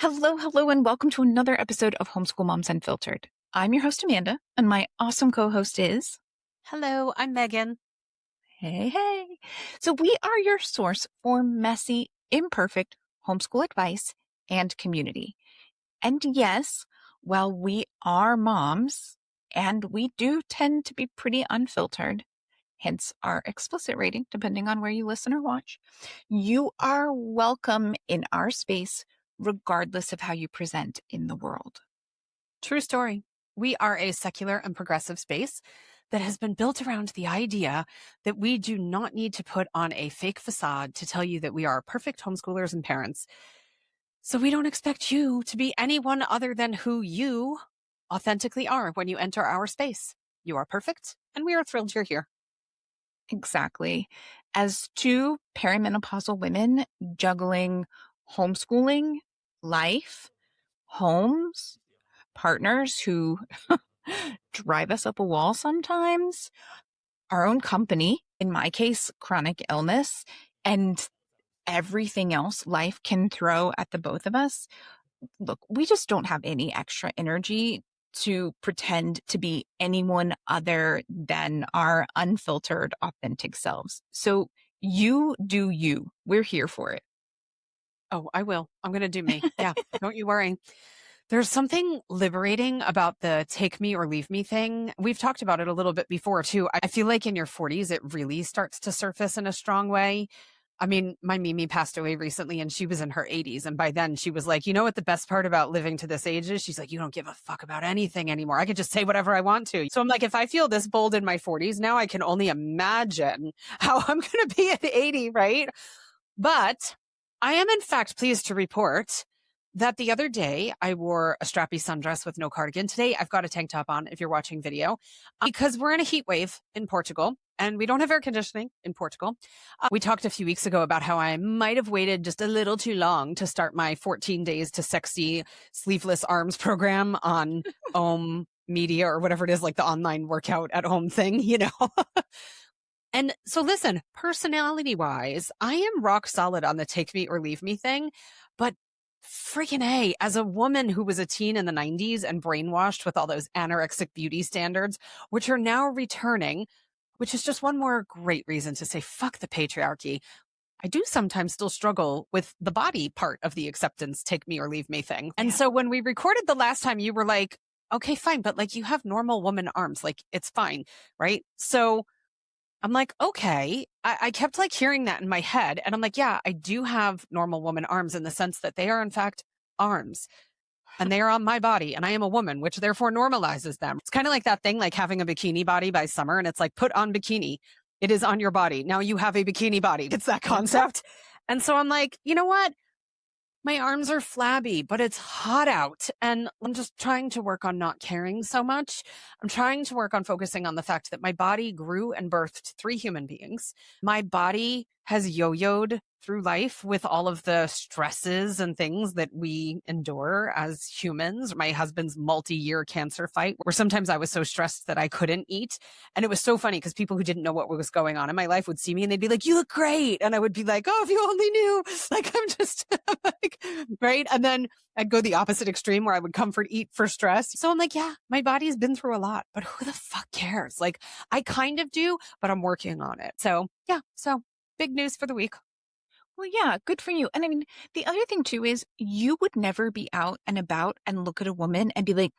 Hello, hello, and welcome to another episode of Homeschool Moms Unfiltered. I'm your host, Amanda, and my awesome co-host is... Hello, I'm Megan. Hey, hey. So we are your source for messy, imperfect homeschool advice and community. And yes, while we are moms, and we do tend to be pretty unfiltered, hence our explicit rating, depending on where you listen or watch, you are welcome in our space, regardless of how you present in the world. True story. We are a secular and progressive space that has been built around the idea that we do not need to put on a fake facade to tell you that we are perfect homeschoolers and parents. So we don't expect you to be anyone other than who you authentically are when you enter our space. You are perfect, and we are thrilled you're here. Exactly. As two perimenopausal women juggling homeschooling, life, homes, partners who drive us up a wall sometimes, our own company, in my case, chronic illness, and everything else life can throw at the both of us. Look, we just don't have any extra energy to pretend to be anyone other than our unfiltered, authentic selves. So you do you. We're here for it. Oh, I will. I'm going to do me. Yeah, don't you worry. There's something liberating about the take me or leave me thing. We've talked about it a little bit before too. I feel like in your 40s, it really starts to surface in a strong way. I mean, my Mimi passed away recently and she was in her 80s. And by then she was like, you know what the best part about living to this age is? She's like, you don't give a fuck about anything anymore. I could just say whatever I want to. So I'm like, if I feel this bold in my 40s now, I can only imagine how I'm going to be at 80, right? But I am in fact pleased to report that the other day I wore a strappy sundress with no cardigan. Today I've got a tank top on if you're watching video because we're in a heat wave in Portugal and we don't have air conditioning in Portugal. We talked a few weeks ago about how I might have waited just a little too long to start my 14 days to sexy sleeveless arms program on media or whatever it is, like the online workout at home thing, you know? And so listen, personality wise, I am rock solid on the take me or leave me thing, but freaking A, as a woman who was a teen in the 90s and brainwashed with all those anorexic beauty standards, which are now returning, which is just one more great reason to say, fuck the patriarchy. I do sometimes still struggle with the body part of the acceptance, take me or leave me thing. And so when we recorded the last time, you were like, okay, fine, but like you have normal woman arms, like it's fine, right? So I'm like, okay. I kept like hearing that in my head. And I'm like, yeah, I do have normal woman arms in the sense that they are in fact arms and they are on my body and I am a woman, which therefore normalizes them. It's kind of like that thing, like having a bikini body by summer. And it's like, put on bikini. It is on your body. Now you have a bikini body. It's that concept. And so I'm like, you know what? My arms are flabby, but it's hot out. And I'm just trying to work on not caring so much. I'm trying to work on focusing on the fact that my body grew and birthed 3 human beings. My body has yo-yoed through life with all of the stresses and things that we endure as humans. My husband's multi-year cancer fight, where sometimes I was so stressed that I couldn't eat. And it was so funny because people who didn't know what was going on in my life would see me and they'd be like, you look great. And I would be like, oh, if you only knew, like, I'm just like, right. And then I'd go the opposite extreme where I would comfort eat for stress. So I'm like, yeah, my body's been through a lot, but who the fuck cares? Like I kind of do, but I'm working on it. So yeah. So big news for the week. Well, yeah, good for you. And I mean, the other thing too is you would never be out and about and look at a woman and be like,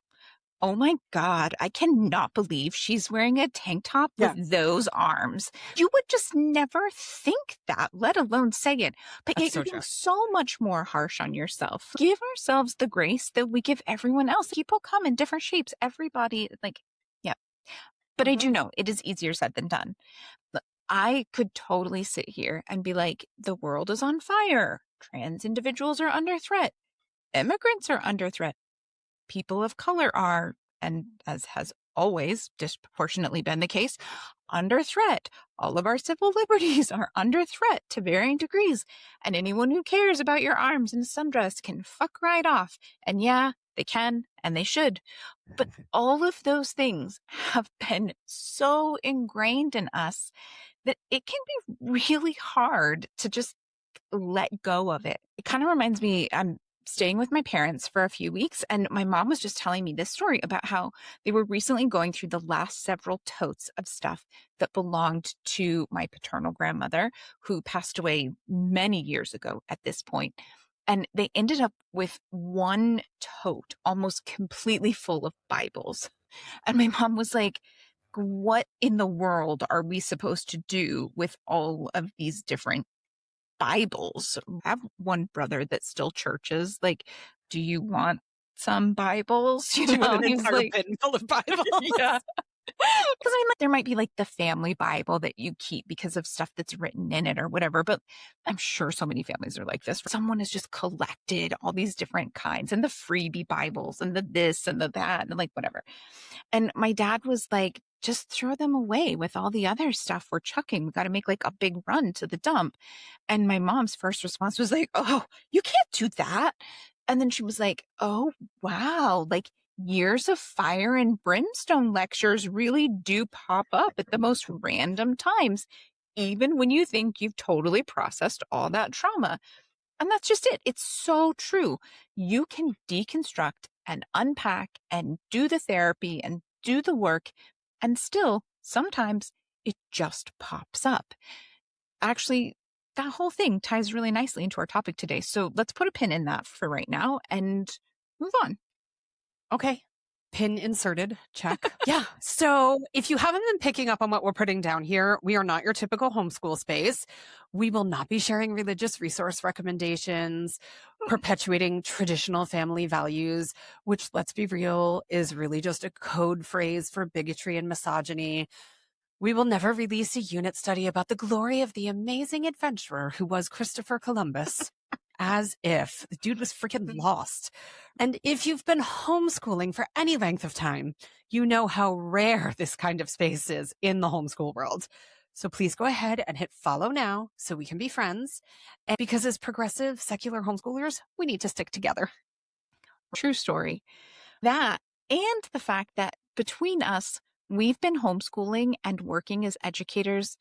oh my God, I cannot believe she's wearing a tank top with those arms. You would just never think that, let alone say it. But yet you're being so much more harsh on yourself. Give ourselves the grace that we give everyone else. People come in different shapes. Everybody, like, yeah. But I do know it is easier said than done. Look, I could totally sit here and be like, the world is on fire. Trans individuals are under threat. Immigrants are under threat. People of color are, and as has always disproportionately been the case, under threat. All of our civil liberties are under threat to varying degrees. And anyone who cares about your arms in a sundress can fuck right off. And yeah, they can and they should. But all of those things have been so ingrained in us that it can be really hard to just let go of it. It kind of reminds me, I'm staying with my parents for a few weeks, and my mom was just telling me this story about how they were recently going through the last several totes of stuff that belonged to my paternal grandmother, who passed away many years ago at this point. And they ended up with one tote almost completely full of Bibles. And my mom was like, what in the world are we supposed to do with all of these different Bibles? I have one brother that still churches. Like, do you want some Bibles? Do you want an He's entire like, bin full of Bibles? yeah. Because I'm like, there might be like the family Bible that you keep because of stuff that's written in it or whatever. But I'm sure so many families are like this. Someone has just collected all these different kinds and the freebie Bibles and the this and the that and like whatever. And my dad was like, just throw them away with all the other stuff we're chucking. We got to make like a big run to the dump. And my mom's first response was like, oh, you can't do that. And then she was like, oh, wow. Like years of fire and brimstone lectures really do pop up at the most random times, even when you think you've totally processed all that trauma. And that's just it. It's so true. You can deconstruct and unpack and do the therapy and do the work, and still, sometimes it just pops up. Actually, that whole thing ties really nicely into our topic today. So let's put a pin in that for right now and move on. Okay. Pin inserted. Check. Yeah. So if you haven't been picking up on what we're putting down here, we are not your typical homeschool space. We will not be sharing religious resource recommendations, perpetuating traditional family values, which, let's be real, is really just a code phrase for bigotry and misogyny. We will never release a unit study about the glory of the amazing adventurer who was Christopher Columbus. As if the dude was freaking lost. And if you've been homeschooling for any length of time, you know how rare this kind of space is in the homeschool world. So please go ahead and hit follow now so we can be friends. And because as progressive secular homeschoolers, we need to stick together. True story. That and the fact that between us, we've been homeschooling and working as educators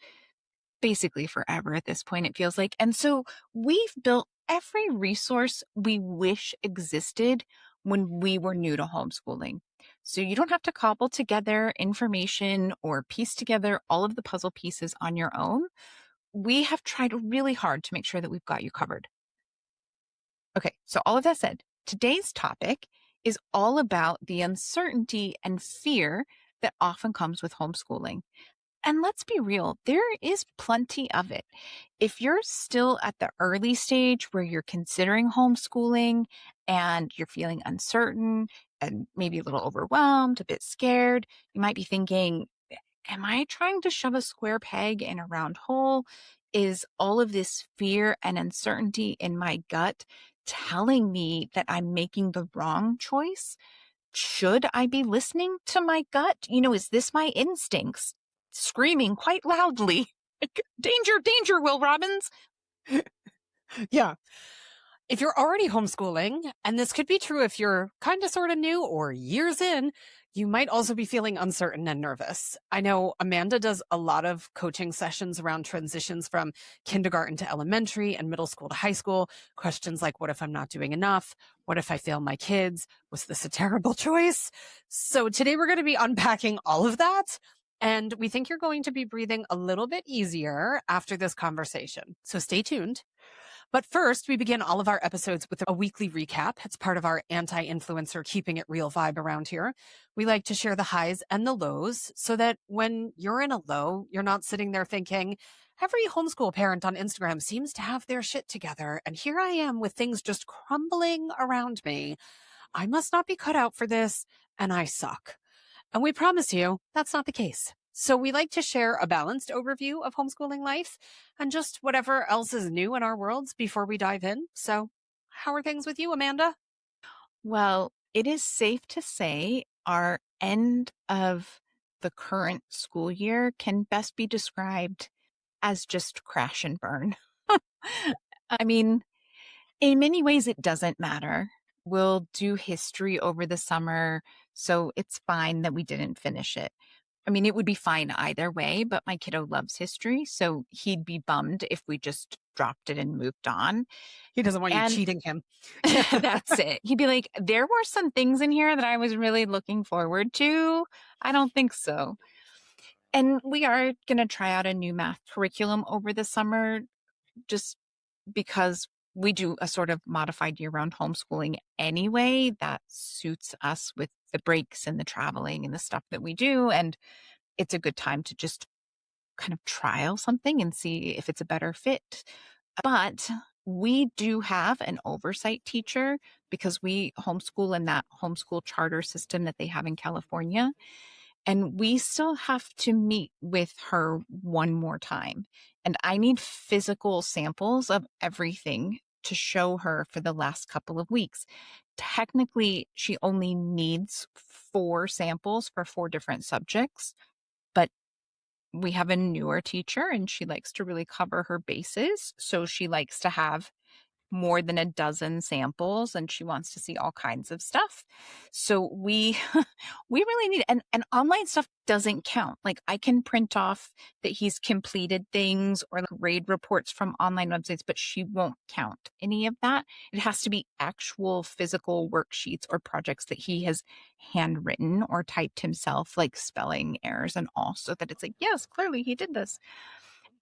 basically forever at this point, it feels like. And so we've built every resource we wish existed when we were new to homeschooling. So you don't have to cobble together information or piece together all of the puzzle pieces on your own. We have tried really hard to make sure that we've got you covered. Okay, so all of that said, today's topic is all about the uncertainty and fear that often comes with homeschooling. And let's be real, there is plenty of it. If you're still at the early stage where you're considering homeschooling and you're feeling uncertain and maybe a little overwhelmed, a bit scared, you might be thinking, am I trying to shove a square peg in a round hole? Is all of this fear and uncertainty in my gut telling me that I'm making the wrong choice? Should I be listening to my gut? Is this my instincts screaming quite loudly? Danger, danger, Will Robbins. Yeah. If you're already homeschooling, and this could be true if you're kind of sort of new or years in, you might also be feeling uncertain and nervous. I know Amanda does a lot of coaching sessions around transitions from kindergarten to elementary and middle school to high school. Questions like, what if I'm not doing enough? What if I fail my kids? Was this a terrible choice? So today we're going to be unpacking all of that. And we think you're going to be breathing a little bit easier after this conversation. So stay tuned. But first, we begin all of our episodes with a weekly recap. It's part of our anti-influencer keeping it real vibe around here. We like to share the highs and the lows so that when you're in a low, you're not sitting there thinking, every homeschool parent on Instagram seems to have their shit together. And here I am with things just crumbling around me. I must not be cut out for this, and I suck. And we promise you that's not the case. So we like to share a balanced overview of homeschooling life and just whatever else is new in our worlds before we dive in. So how are things with you, Amanda? Well, it is safe to say our end of the current school year can best be described as just crash and burn. I mean, in many ways, it doesn't matter. We'll do history over the summer, so it's fine that we didn't finish it. I mean, it would be fine either way, but my kiddo loves history, so he'd be bummed if we just dropped it and moved on. He doesn't want you And cheating him. that's it. He'd be like, there were some things in here that I was really looking forward to. I don't think so. And we are going to try out a new math curriculum over the summer just because we do a sort of modified year-round homeschooling anyway that suits us with the breaks and the traveling and the stuff that we do. And it's a good time to just kind of trial something and see if it's a better fit. But we do have an oversight teacher because we homeschool in that homeschool charter system that they have in California. And we still have to meet with her one more time. And I need physical samples of everything to show her for the last couple of weeks. Technically, she only needs 4 samples for 4 different subjects, but we have a newer teacher and she likes to really cover her bases. So she likes to have more than a dozen samples and she wants to see all kinds of stuff. So we we really need and online stuff doesn't count. Like I can print off that he's completed things or like grade reports from online websites, but she won't count any of that. It has to be actual physical worksheets or projects that he has handwritten or typed himself, like spelling errors and all, so that it's like, yes, clearly he did this.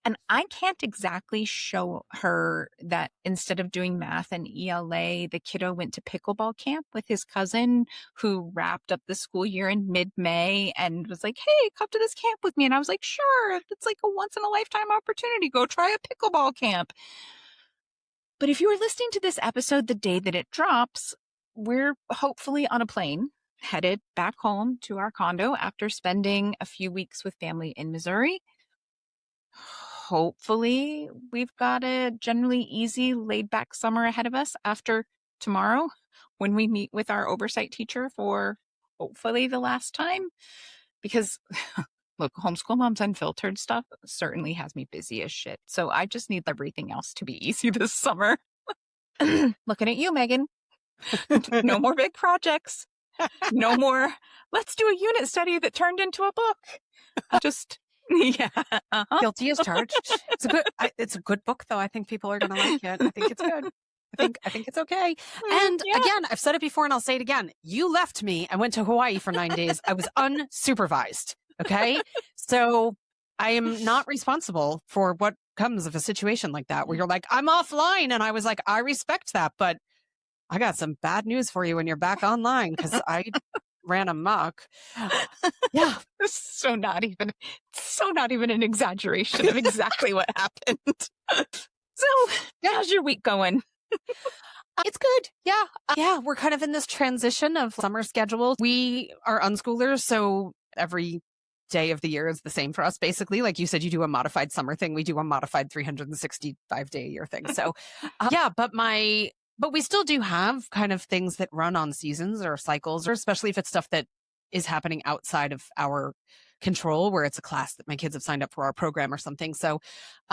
And I can't exactly show her that instead of doing math and ELA, the kiddo went to pickleball camp with his cousin who wrapped up the school year in mid-May and was like, hey, come to this camp with me. And I was like, sure, it's like a once in a lifetime opportunity. Go try a pickleball camp. But if you are listening to this episode the day that it drops, we're hopefully on a plane headed back home to our condo after spending a few weeks with family in Missouri. Hopefully, we've got a generally easy, laid back summer ahead of us after tomorrow when we meet with our oversight teacher for hopefully the last time. Because, look, Homeschool Mom's Unfiltered stuff certainly has me busy as shit. So I just need everything else to be easy this summer. Looking at you, Megan. No more big projects. No more, let's do a unit study that turned into a book. Just. Yeah. Uh-huh. Guilty as charged. It's a good book though. I think people are going to like it. I think it's good. I think it's okay. And again, I've said it before and I'll say it again. You left me and went to Hawaii for 9 days. I was unsupervised. Okay. So I am not responsible for what comes of a situation like that where you're like, I'm offline. And I was like, I respect that, but I got some bad news for you when you're back online because I ran amok. Yeah. So not even an exaggeration of exactly what happened. So how's your week going? It's good. Yeah. Yeah. We're kind of in this transition of summer schedule. We are unschoolers. So every day of the year is the same for us, basically. Like you said, you do a modified summer thing. We do a modified 365-day a year thing. So but we still do have kind of things that run on seasons or cycles, or especially if it's stuff that is happening outside of our control, where it's a class that my kids have signed up for our program or something. So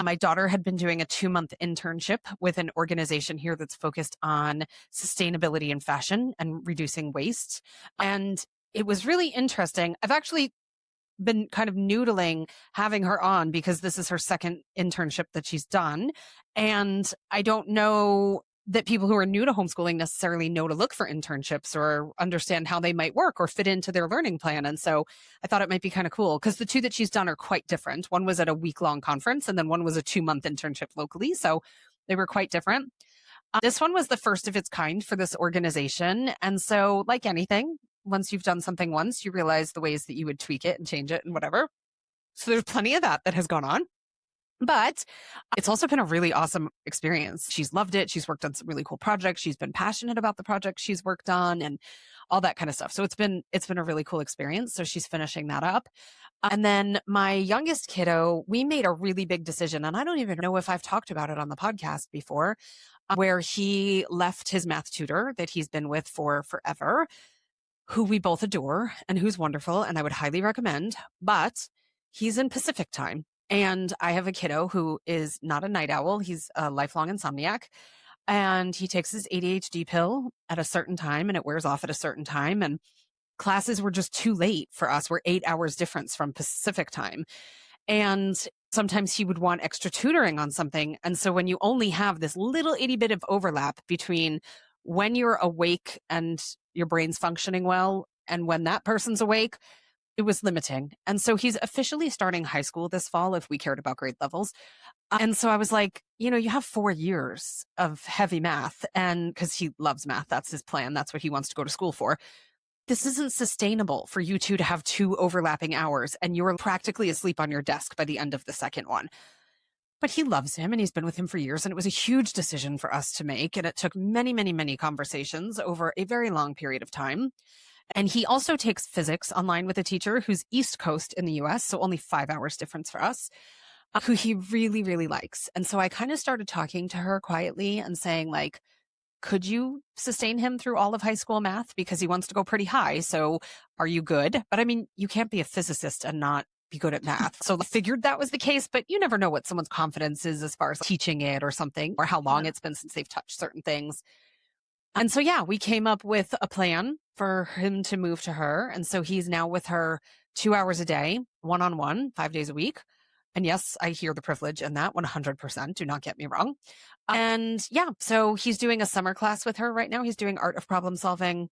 my daughter had been doing a 2-month internship with an organization here that's focused on sustainability in fashion and reducing waste. And it was really interesting. I've actually been kind of noodling having her on because this is her second internship that she's done. And I don't know that people who are new to homeschooling necessarily know to look for internships or understand how they might work or fit into their learning plan. And so I thought it might be kind of cool because the 2 that she's done are quite different. One was at a week-long conference and then one was a 2-month internship locally. So they were quite different. This one was the first of its kind for this organization. And so like anything, once you've done something once, you realize the ways that you would tweak it and change it and whatever. So there's plenty of that has gone on. But it's also been a really awesome experience. She's loved it. She's worked on some really cool projects. She's been passionate about the projects she's worked on and all that kind of stuff. So it's been a really cool experience. So she's finishing that up. And then my youngest kiddo, we made a really big decision. And I don't even know if I've talked about it on the podcast before, where he left his math tutor that he's been with for forever, who we both adore and who's wonderful. And I would highly recommend, but he's in Pacific time. And I have a kiddo who is not a night owl. He's a lifelong insomniac. And he takes his ADHD pill at a certain time and it wears off at a certain time. And classes were just too late for us. We're 8 hours difference from Pacific time. And sometimes he would want extra tutoring on something. And so when you only have this little itty bit of overlap between when you're awake and your brain's functioning well and when that person's awake, it was limiting. And so he's officially starting high school this fall if we cared about grade levels. And so I was like, you have 4 years of heavy math, and because he loves math, that's his plan. That's what he wants to go to school for. This isn't sustainable for you two to have 2 overlapping hours and you're practically asleep on your desk by the end of the second one. But he loves him and he's been with him for years. And it was a huge decision for us to make. And it took many, many, many conversations over a very long period of time. And he also takes physics online with a teacher who's East Coast in the US, so only 5 hours difference for us, who he really, really likes. And so I kind of started talking to her quietly and saying, like, could you sustain him through all of high school math? Because he wants to go pretty high. So are you good? But I mean, you can't be a physicist and not be good at math. So I figured that was the case, but you never know what someone's confidence is as far as teaching it or something, or how long it's been since they've touched certain things. And so, yeah, we came up with a plan for him to move to her. And so he's now with her 2 hours a day, one-on-one, 5 days a week. And yes, I hear the privilege in that 100%. Do not get me wrong. And yeah, so he's doing a summer class with her right now. He's doing art of problem solving,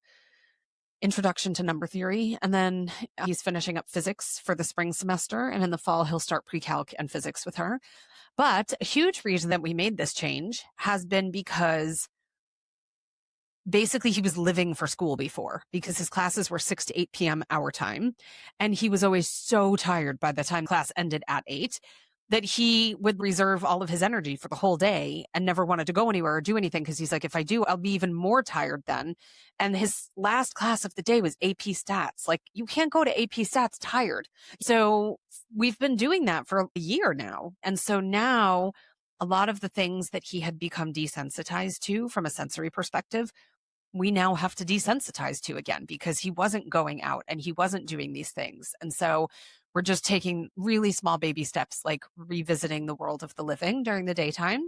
introduction to number theory. And then he's finishing up physics for the spring semester. And in the fall, he'll start pre-calc and physics with her. But a huge reason that we made this change has been because basically he was living for school before, because his classes were 6 to 8 p.m. our time. And he was always so tired by the time class ended at 8 that he would reserve all of his energy for the whole day and never wanted to go anywhere or do anything. Because he's like, if I do, I'll be even more tired then. And his last class of the day was AP stats. Like, you can't go to AP stats tired. So we've been doing that for a year now. And so now a lot of the things that he had become desensitized to from a sensory perspective, we now have to desensitize to again, because he wasn't going out and he wasn't doing these things. And so we're just taking really small baby steps, like revisiting the world of the living during the daytime.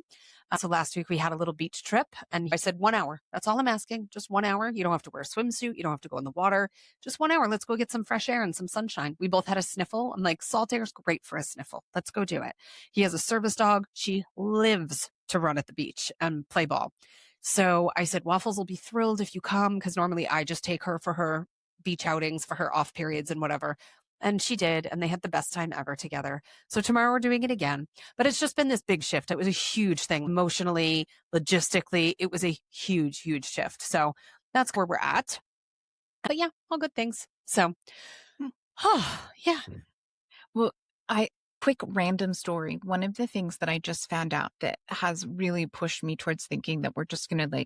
So last week we had a little beach trip and I said 1 hour. That's all I'm asking. Just 1 hour. You don't have to wear a swimsuit. You don't have to go in the water. Just 1 hour. Let's go get some fresh air and some sunshine. We both had a sniffle. I'm like, salt air is great for a sniffle. Let's go do it. He has a service dog. She lives to run at the beach and play ball. So I said, Waffles will be thrilled if you come, because normally I just take her for her beach outings, for her off periods and whatever. And she did, and they had the best time ever together. So tomorrow we're doing it again. But it's just been this big shift. It was a huge thing emotionally, logistically. It was a huge, huge shift. So that's where we're at. But yeah, all good things. So, yeah. Well, quick random story. One of the things that I just found out that has really pushed me towards thinking that we're just going to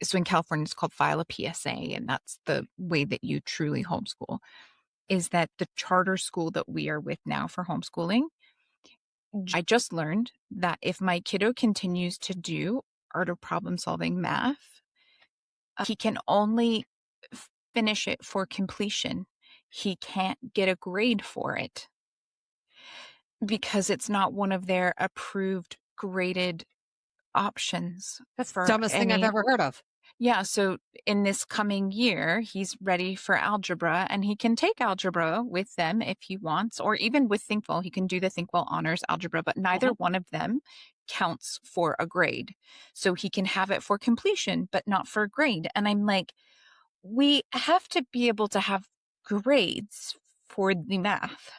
so in California, it's called file a PSA, and that's the way that you truly homeschool, is that the charter school that we are with now for homeschooling, I just learned that if my kiddo continues to do art of problem solving math, he can only finish it for completion. He can't get a grade for it because it's not one of their approved graded options. That's the dumbest thing I've ever heard of. Yeah. So in this coming year, he's ready for algebra, and he can take algebra with them if he wants, or even with Thinkwell, he can do the Thinkwell honors algebra, but neither one of them counts for a grade. So he can have it for completion, but not for a grade. And I'm like, we have to be able to have grades for the math.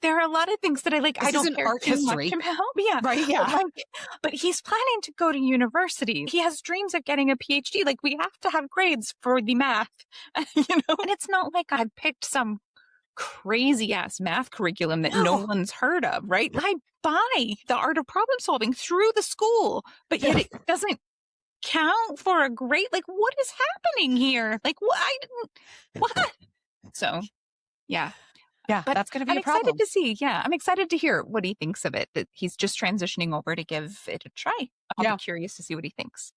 There are a lot of things that I don't care art too history much about. Yeah. Right. Yeah. But he's planning to go to university. He has dreams of getting a PhD. Like, we have to have grades for the math, And it's not like I picked some crazy ass math curriculum that no one's heard of, right? I buy the art of problem solving through the school, but yet it doesn't count for a grade. Like, what is happening here? Like, what? So, yeah. Yeah, but that's going to be I'm a problem. excited to see. Yeah, I'm excited to hear what he thinks of it, that he's just transitioning over to give it a try. I'll be curious to see what he thinks.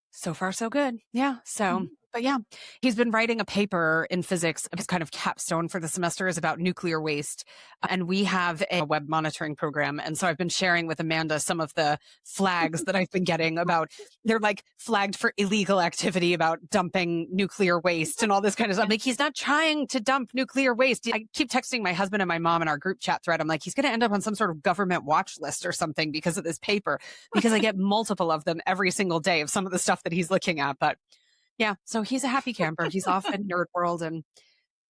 So far, so good. Yeah. So But yeah, he's been writing a paper in physics. His kind of capstone for the semester is about nuclear waste. And we have a web monitoring program. And so I've been sharing with Amanda some of the flags that I've been getting about, they're like flagged for illegal activity about dumping nuclear waste and all this kind of stuff. Like, he's not trying to dump nuclear waste. I keep texting my husband and my mom in our group chat thread. I'm like, he's going to end up on some sort of government watch list or something because of this paper, because I get multiple of them every single day of some of the stuff that he's looking at. But yeah, so he's a happy camper. He's off in nerd world, and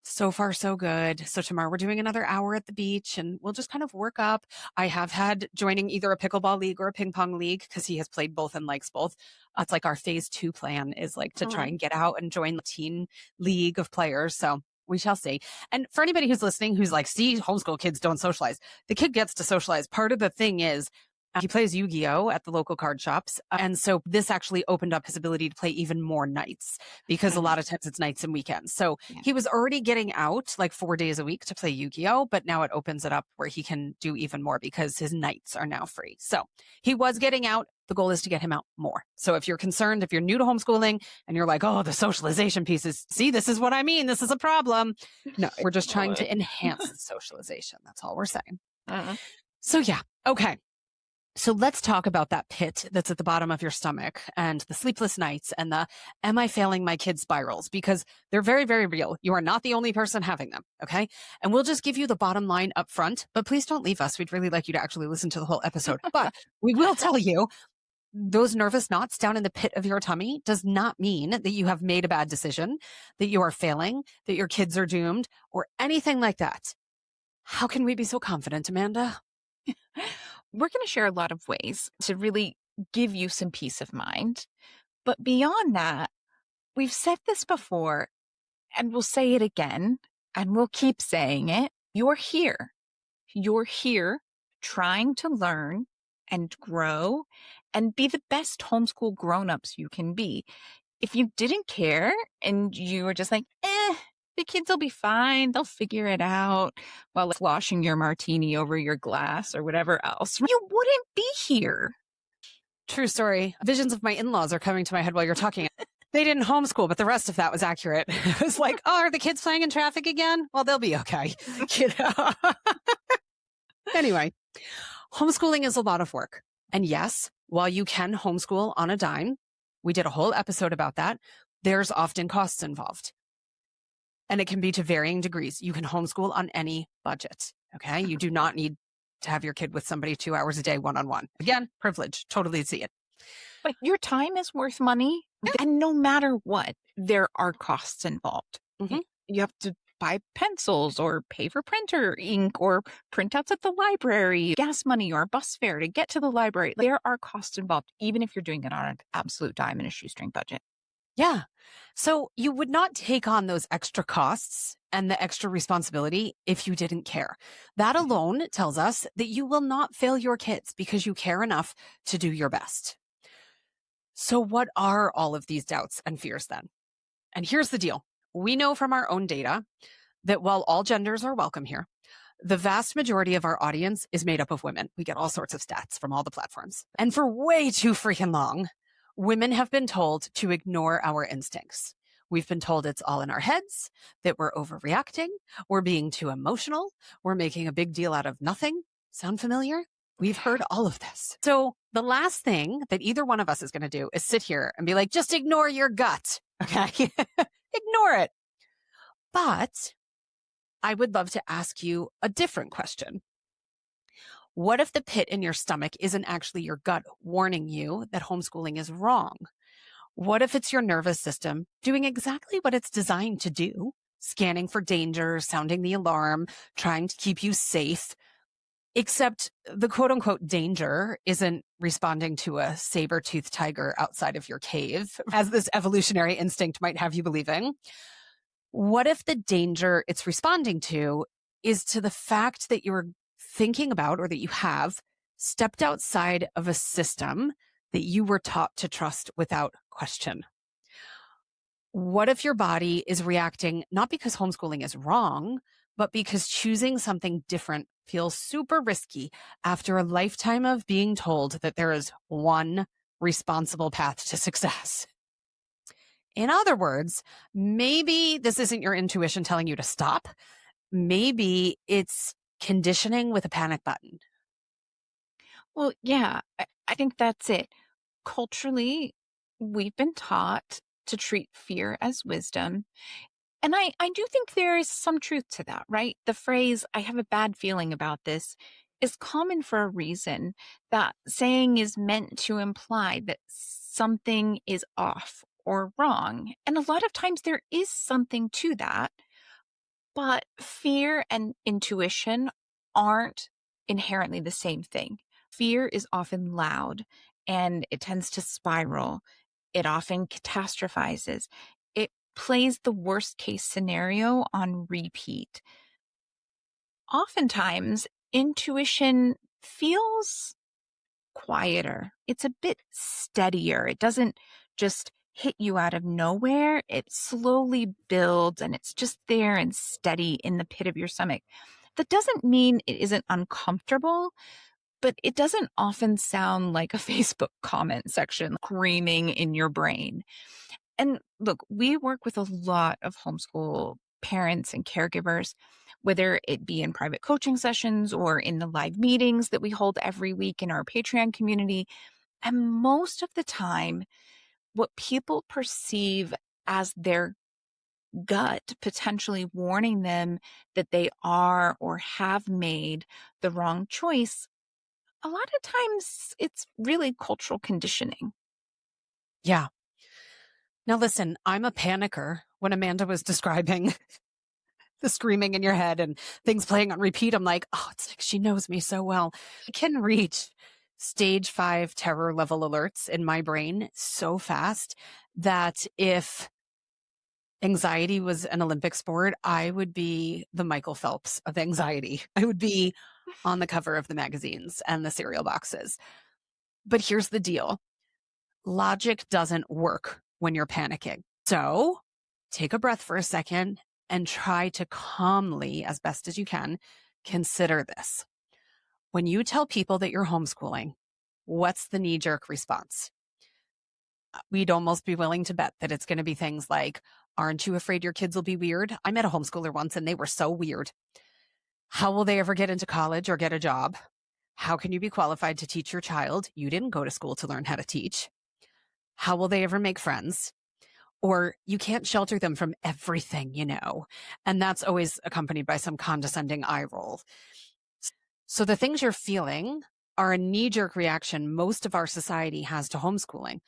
so far so good. So tomorrow we're doing another hour at the beach, and we'll just kind of work up. I have had joining either a pickleball league or a ping pong league because he has played both and likes both. It's like our phase 2 plan is like to try and get out and join the teen league of players. So we shall see. And for anybody who's listening, who's like, see, homeschool kids don't socialize. The kid gets to socialize. Part of the thing is, he plays Yu-Gi-Oh at the local card shops. And so this actually opened up his ability to play even more nights, because a lot of times it's nights and weekends. So he was already getting out like 4 days a week to play Yu-Gi-Oh, but now it opens it up where he can do even more because his nights are now free. So he was getting out. The goal is to get him out more. So if you're concerned, if you're new to homeschooling and you're like, oh, the socialization pieces, see, this is what I mean. This is a problem. No, we're just trying to enhance the socialization. That's all we're saying. So yeah. Okay. So let's talk about that pit that's at the bottom of your stomach and the sleepless nights and the am I failing my kids spirals, because they're very, very real. You are not the only person having them. Okay. And we'll just give you the bottom line up front, but please don't leave us. We'd really like you to actually listen to the whole episode. But we will tell you, those nervous knots down in the pit of your tummy does not mean that you have made a bad decision, that you are failing, that your kids are doomed, or anything like that. How can we be so confident, Amanda? We're going to share a lot of ways to really give you some peace of mind. But beyond that, we've said this before, and we'll say it again, and we'll keep saying it. You're here. You're here trying to learn and grow and be the best homeschool grown-ups you can be. If you didn't care and you were just like, the kids will be fine, they'll figure it out while sloshing your martini over your glass or whatever else, you wouldn't be here. True story. Visions of my in-laws are coming to my head while you're talking. They didn't homeschool, but the rest of that was accurate. It was like, oh, are the kids playing in traffic again? Well, they'll be okay. You know? Anyway, homeschooling is a lot of work. And yes, while you can homeschool on a dime, we did a whole episode about that, there's often costs involved. And it can be to varying degrees. You can homeschool on any budget. Okay. You do not need to have your kid with somebody 2 hours a day, one-on-one. Again, privilege. Totally see it. But your time is worth money. Yeah. And no matter what, there are costs involved. You have to buy pencils or pay for printer ink or printouts at the library, gas money or bus fare to get to the library. There are costs involved, even if you're doing it on an absolute dime and a shoestring budget. Yeah. So you would not take on those extra costs and the extra responsibility if you didn't care. That alone tells us that you will not fail your kids because you care enough to do your best. So what are all of these doubts and fears then? And here's the deal. We know from our own data that while all genders are welcome here, the vast majority of our audience is made up of women. We get all sorts of stats from all the platforms. And for way too freaking long, women have been told to ignore our instincts. We've been told it's all in our heads, that we're overreacting, we're being too emotional, we're making a big deal out of nothing. Sound familiar? We've heard all of this. So the last thing that either one of us is going to do is sit here and be like, just ignore your gut. Okay. Ignore it. But I would love to ask you a different question. What if the pit in your stomach isn't actually your gut warning you that homeschooling is wrong? What if it's your nervous system doing exactly what it's designed to do, scanning for danger, sounding the alarm, trying to keep you safe, except the quote unquote danger isn't responding to a saber-toothed tiger outside of your cave, as this evolutionary instinct might have you believing? What if the danger it's responding to is to the fact that you're thinking about, or that you have stepped outside of a system that you were taught to trust without question? What if your body is reacting not because homeschooling is wrong, but because choosing something different feels super risky after a lifetime of being told that there is one responsible path to success? In other words, maybe this isn't your intuition telling you to stop. Maybe it's conditioning with a panic button. Well, yeah, I think that's it. Culturally, we've been taught to treat fear as wisdom. And I do think there is some truth to that, right? The phrase, I have a bad feeling about this, is common for a reason. That saying is meant to imply that something is off or wrong. And a lot of times there is something to that. But fear and intuition aren't inherently the same thing. Fear is often loud and it tends to spiral. It often catastrophizes. It plays the worst case scenario on repeat. Oftentimes, intuition feels quieter. It's a bit steadier. It doesn't just hit you out of nowhere. It slowly builds and it's just there and steady in the pit of your stomach. That doesn't mean it isn't uncomfortable, but it doesn't often sound like a Facebook comment section screaming in your brain. And look, we work with a lot of homeschool parents and caregivers, whether it be in private coaching sessions or in the live meetings that we hold every week in our Patreon community. And most of the time, what people perceive as their gut potentially warning them that they are or have made the wrong choice, a lot of times it's really cultural conditioning. Yeah. Now, listen, I'm a panicker. When Amanda was describing the screaming in your head and things playing on repeat, I'm like, oh, it's like she knows me so well. I can reach stage 5 terror level alerts in my brain so fast that if anxiety was an Olympic sport, I would be the Michael Phelps of anxiety. I would be on the cover of the magazines and the cereal boxes. But here's the deal. Logic doesn't work when you're panicking. So take a breath for a second and try to calmly, as best as you can, consider this. When you tell people that you're homeschooling, what's the knee-jerk response? We'd almost be willing to bet that it's going to be things like, aren't you afraid your kids will be weird? I met a homeschooler once and they were so weird. How will they ever get into college or get a job? How can you be qualified to teach your child? You didn't go to school to learn how to teach. How will they ever make friends? Or you can't shelter them from everything, and that's always accompanied by some condescending eye roll. So the things you're feeling are a knee-jerk reaction most of our society has to homeschooling.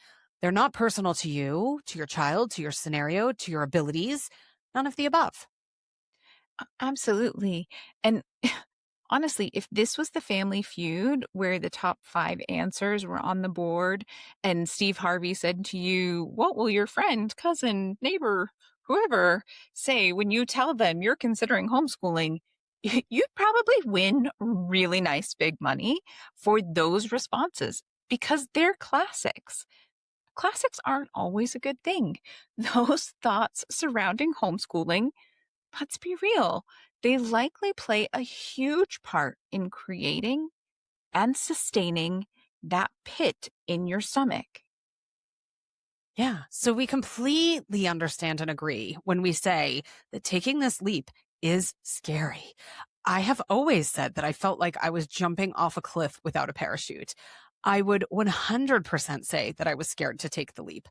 They're not personal to you, to your child, to your scenario, to your abilities, none of the above. Absolutely. And honestly, if this was the Family Feud where the top 5 answers were on the board and Steve Harvey said to you, "What will your friend, cousin, neighbor, whoever say when you tell them you're considering homeschooling?" You'd probably win really nice big money for those responses because they're classics. Classics aren't always a good thing. Those thoughts surrounding homeschooling, let's be real, they likely play a huge part in creating and sustaining that pit in your stomach. Yeah. So we completely understand and agree when we say that taking this leap is scary. I have always said that I felt like I was jumping off a cliff without a parachute. I would 100% say that I was scared to take the leap.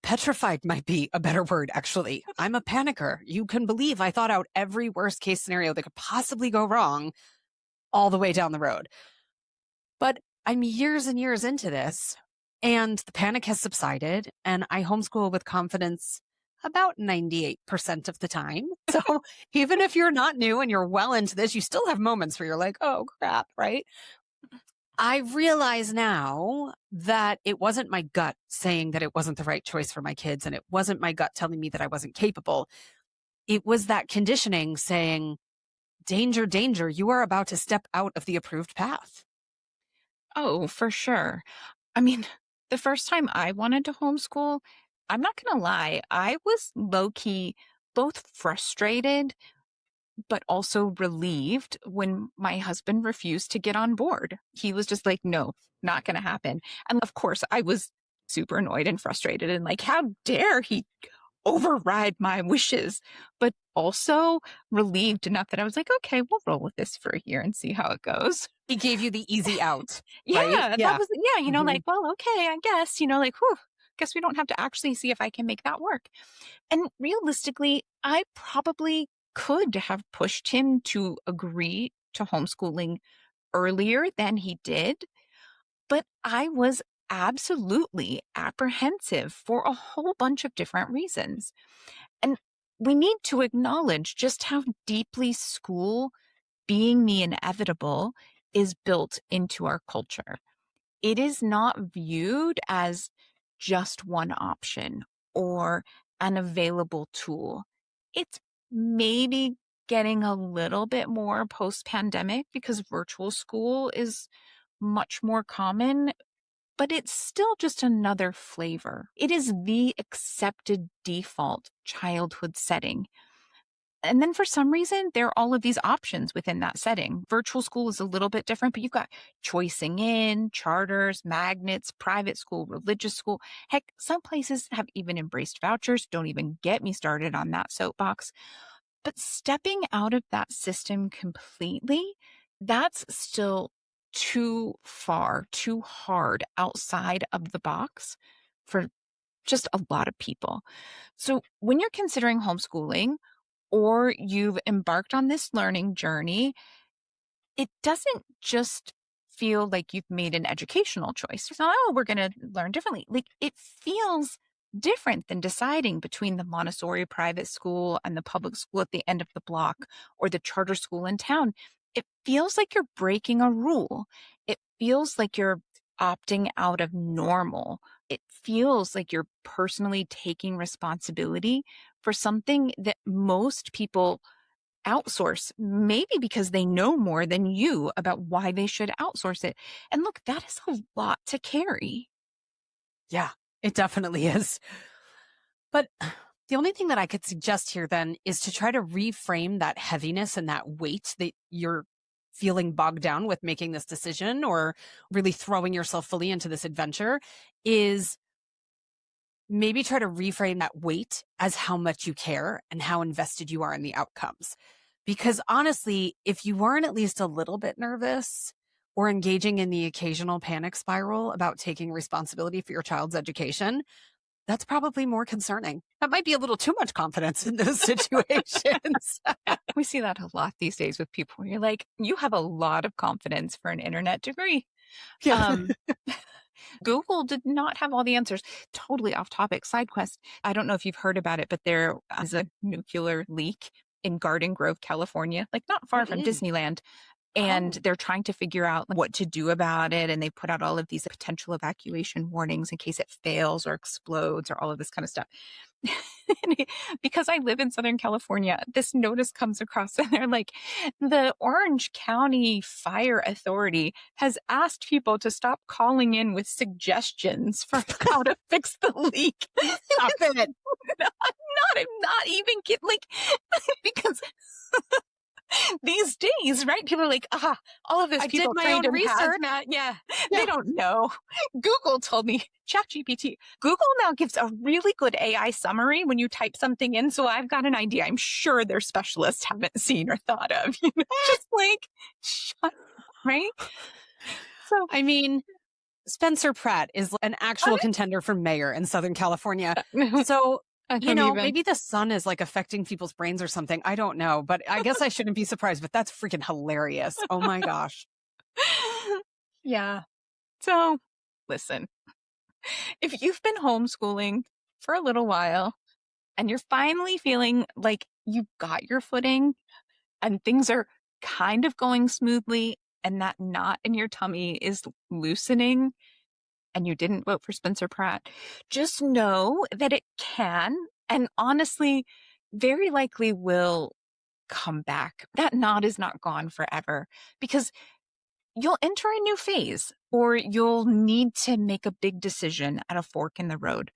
Petrified might be a better word, actually. I'm a panicker. You can believe I thought out every worst case scenario that could possibly go wrong all the way down the road. But I'm years and years into this, and the panic has subsided, and I homeschool with confidence about 98% of the time. So even if you're not new and you're well into this, you still have moments where you're like, oh crap, right? I realize now that it wasn't my gut saying that it wasn't the right choice for my kids, and it wasn't my gut telling me that I wasn't capable. It was that conditioning saying, danger, danger, you are about to step out of the approved path. Oh, for sure. I mean, the first time I wanted to homeschool, I'm not going to lie, I was low key both frustrated but also relieved when my husband refused to get on board. He was just like, no, not going to happen. And of course, I was super annoyed and frustrated and like, how dare he override my wishes, but also relieved enough that I was like, okay, we'll roll with this for a year and see how it goes. He gave you the easy out, right? Yeah, that Yeah. was, yeah, Mhm. like, well, okay, I guess, like, whew, guess we don't have to actually see if I can make that work. And realistically, I probably could have pushed him to agree to homeschooling earlier than he did, but I was absolutely apprehensive for a whole bunch of different reasons. And we need to acknowledge just how deeply school, being the inevitable, is built into our culture. It is not viewed as just one option or an available tool. It's maybe getting a little bit more post pandemic because virtual school is much more common, but it's still just another flavor. It is the accepted default childhood setting. And then for some reason, there are all of these options within that setting. Virtual school is a little bit different, but you've got choicing in, charters, magnets, private school, religious school. Heck, some places have even embraced vouchers. Don't even get me started on that soapbox. But stepping out of that system completely, that's still too far, too hard outside of the box for just a lot of people. So when you're considering homeschooling, or you've embarked on this learning journey, it doesn't just feel like you've made an educational choice. It's not, oh, we're going to learn differently. Like it feels different than deciding between the Montessori private school and the public school at the end of the block or the charter school in town. It feels like you're breaking a rule. It feels like you're opting out of normal. It feels like you're personally taking responsibility for something that most people outsource, maybe because they know more than you about why they should outsource it. And look, that is a lot to carry. Yeah, it definitely is. But the only thing that I could suggest here then is to try to reframe that heaviness and that weight that you're feeling bogged down with making this decision or really throwing yourself fully into this adventure is maybe try to reframe that weight as how much you care and how invested you are in the outcomes. Because honestly, if you weren't at least a little bit nervous or engaging in the occasional panic spiral about taking responsibility for your child's education, that's probably more concerning. That might be a little too much confidence in those situations. We see that a lot these days with people where you're like, you have a lot of confidence for an internet degree. Yeah. Um, Google did not have all the answers. Totally off topic. Side quest. I don't know if you've heard about it, but there is a nuclear leak in Garden Grove, California, like not far from Mm-mm. Disneyland. And Oh, they're trying to figure out what to do about it. And they put out all of these potential evacuation warnings in case it fails or explodes or all of this kind of stuff. Because I live in Southern California, this notice comes across and they're like, the Orange County Fire Authority has asked people to stop calling in with suggestions for how to fix the leak. stop it. I'm not even kidding. Like, because these days, right? People are like, all of those I did people my trained own in research. hazmat. Yeah, they Yeah. don't know. Google told me, ChatGPT. Google now gives a really good AI summary when you type something in. So I've got an idea. I'm sure their specialists haven't seen or thought of. Just like, shut up, right? So, I mean, Spencer Pratt is an actual contender for mayor in Southern California. So, I don't even. maybe the sun is like affecting people's brains or something. I don't know, but I guess I shouldn't be surprised, but that's freaking hilarious. Oh my gosh. Yeah. So, listen, if you've been homeschooling for a little while, and you're finally feeling like you got your footing and things are kind of going smoothly and that knot in your tummy is loosening and you didn't vote for Spencer Pratt, just know that it can and honestly very likely will come back. That knot is not gone forever because you'll enter a new phase or you'll need to make a big decision at a fork in the road.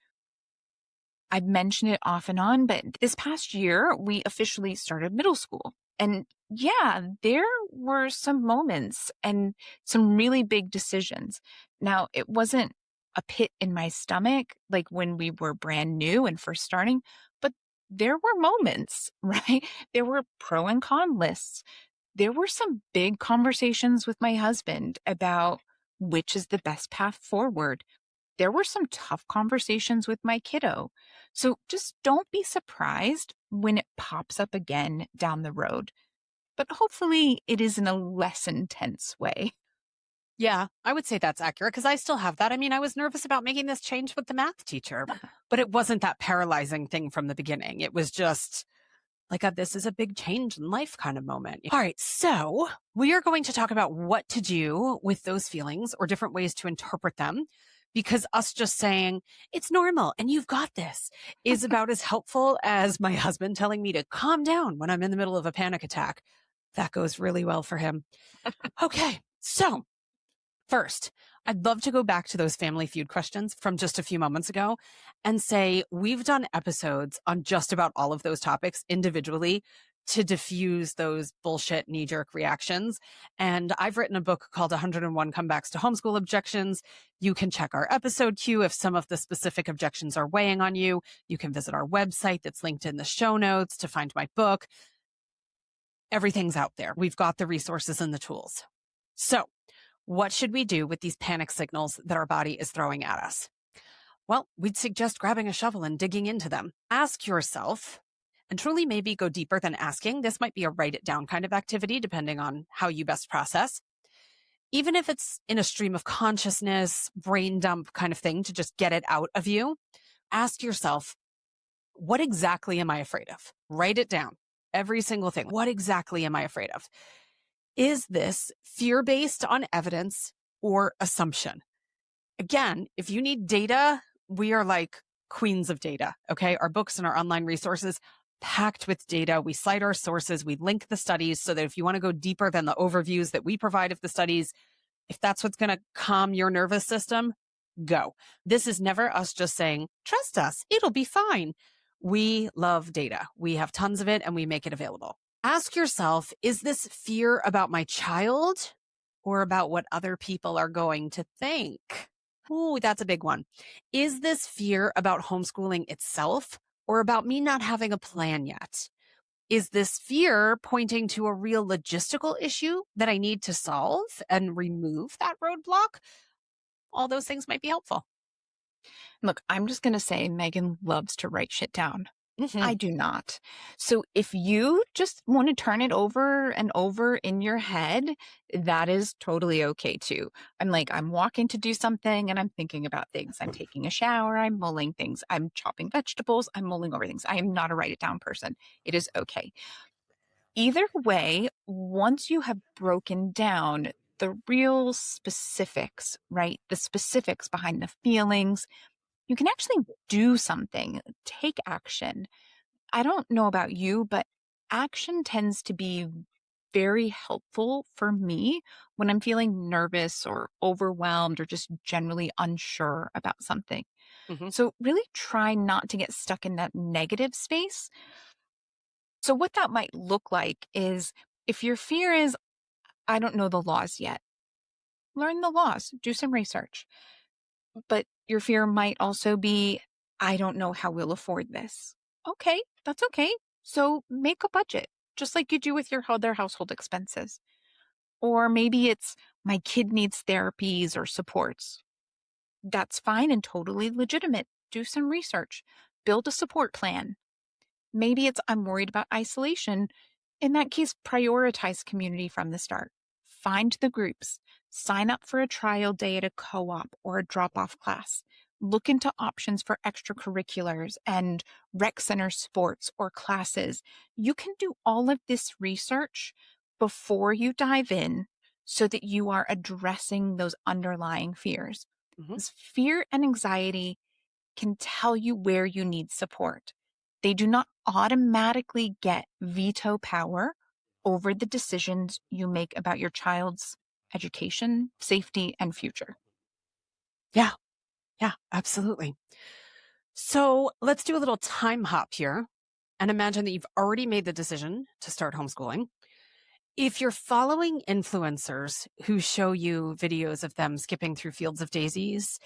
I've mentioned it off and on, but this past year, we officially started middle school. And yeah, there were some moments and some really big decisions. Now, it wasn't a pit in my stomach, like when we were brand new and first starting, but there were moments, right? There were pro and con lists. There were some big conversations with my husband about which is the best path forward. There were some tough conversations with my kiddo. So just don't be surprised when it pops up again down the road. But hopefully it is in a less intense way. Yeah, I would say that's accurate because I still have that. I mean, I was nervous about making this change with the math teacher, but it wasn't that paralyzing thing from the beginning. It was just like this is a big change in life kind of moment. All right. So we are going to talk about what to do with those feelings or different ways to interpret them, because us just saying it's normal and you've got this is about as helpful as my husband telling me to calm down when I'm in the middle of a panic attack. That goes really well for him. Okay. So first, I'd love to go back to those Family Feud questions from just a few moments ago and say we've done episodes on just about all of those topics individually to diffuse those bullshit knee-jerk reactions. And I've written a book called 101 Comebacks to Homeschool Objections. You can check our episode queue if some of the specific objections are weighing on you. You can visit our website that's linked in the show notes to find my book. Everything's out there. We've got the resources and the tools. So, what should we do with these panic signals that our body is throwing at us? Well, we'd suggest grabbing a shovel and digging into them. Ask yourself, and truly maybe go deeper than asking. This might be a write it down kind of activity, depending on how you best process. Even if it's in a stream of consciousness, brain dump kind of thing to just get it out of you, ask yourself, what exactly am I afraid of? Write it down. Every single thing. What exactly am I afraid of? Is this fear based on evidence or assumption? Again, if you need data, we are like queens of data. Okay. Our books and our online resources packed with data. We cite our sources. We link the studies so that if you want to go deeper than the overviews that we provide of the studies, if that's what's going to calm your nervous system, go. This is never us just saying, trust us, it'll be fine. We love data. We have tons of it and we make it available. Ask yourself, is this fear about my child or about what other people are going to think? Ooh, that's a big one. Is this fear about homeschooling itself or about me not having a plan yet? Is this fear pointing to a real logistical issue that I need to solve and remove that roadblock? All those things might be helpful. Look, I'm just going to say Megan loves to write shit down. Mhm. I do not. So if you just want to turn it over and over in your head, that is totally okay too. I'm walking to do something and I'm thinking about things. I'm taking a shower, I'm mulling things. I'm chopping vegetables, I'm mulling over things. I am not a write it down person. It is okay. Either way, once you have broken down the real specifics, right? The specifics behind the feelings, you can actually do something, take action. I don't know about you, but action tends to be very helpful for me when I'm feeling nervous or overwhelmed or just generally unsure about something. Mhm. So, really try not to get stuck in that negative space. So, what that might look like is if your fear is, I don't know the laws yet, learn the laws, do some research. But your fear might also be, I don't know how we'll afford this. Okay, that's okay. So make a budget, just like you do with your other household expenses. Or maybe it's, my kid needs therapies or supports. That's fine and totally legitimate. Do some research, build a support plan. Maybe it's, I'm worried about isolation. In that case, prioritize community from the start. Find the groups. Sign up for a trial day at a co op or a drop off class. Look into options for extracurriculars and rec center sports or classes. You can do all of this research before you dive in so that you are addressing those underlying fears. Mhm. 'Cause fear and anxiety can tell you where you need support. They do not automatically get veto power over the decisions you make about your child's education, safety, and future. Yeah. Yeah, absolutely. So let's do a little time hop here and imagine that you've already made the decision to start homeschooling. If you're following influencers who show you videos of them skipping through fields of daisies